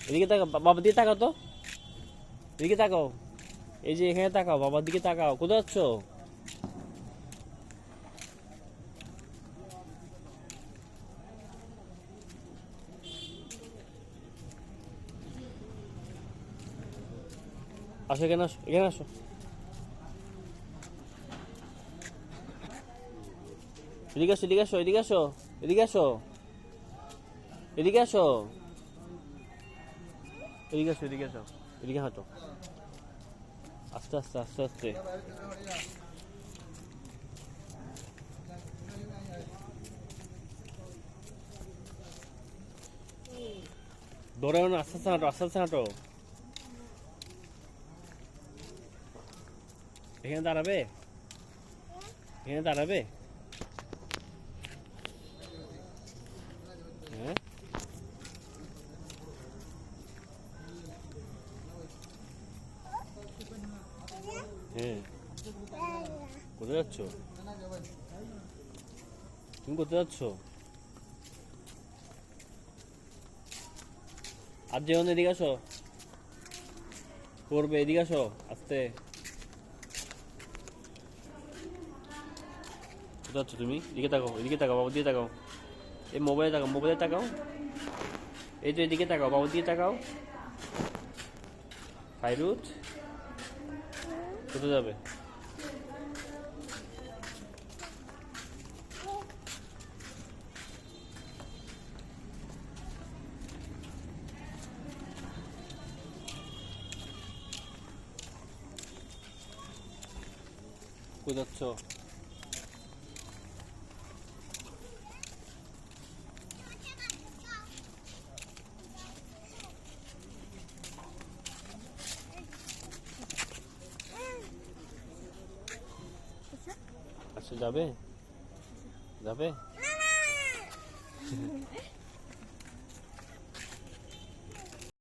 এদিকে তাকাও, বাবার দিকে তাকাও তো, এদিকে তাকাও, এই যে এখানে তাকাও, বাবার দিকে তাকাও। কোথায় যাচ্ছ? আসো এখানে, আসো এখানে, আসো। এদিকে আসো, এদিকে আসো, এদিকে আসো, এদিকে আসো, এদিকে আসো, এদিকে আসো, এদিকে আসো, এদিকে হাঁটো, আস্তে আস্তে আস্তে আস্তে। দৌড়াও না, আস্তে আস্তে হাঁটো, আস্তে আস্তে হাঁটো। এখানে দাঁড়াবে, এখানে দাঁড়াবে। হ্যাঁ, হ্যাঁ, কোথায় যাচ্ছ? তুমি কোথায় যাচ্ছ? আর যেও না, এদিকে আসো, করবে, এদিকে আসো, আস্তে। কোথায় যাচ্ছ তুমি? এদিকে তাকাও, এদিকে তাকাও, বাবার দিকে তাকাও, এই মোবাইলে তাকাও, মোবাইলে তাকাও, এই তো এদিকে তাকাও, বাবার দিকে তাকাও। ফাইরুজ, কোথায় যাবে? কোথায় যাচ্ছ? আচ্ছা, যাবে, যাবে।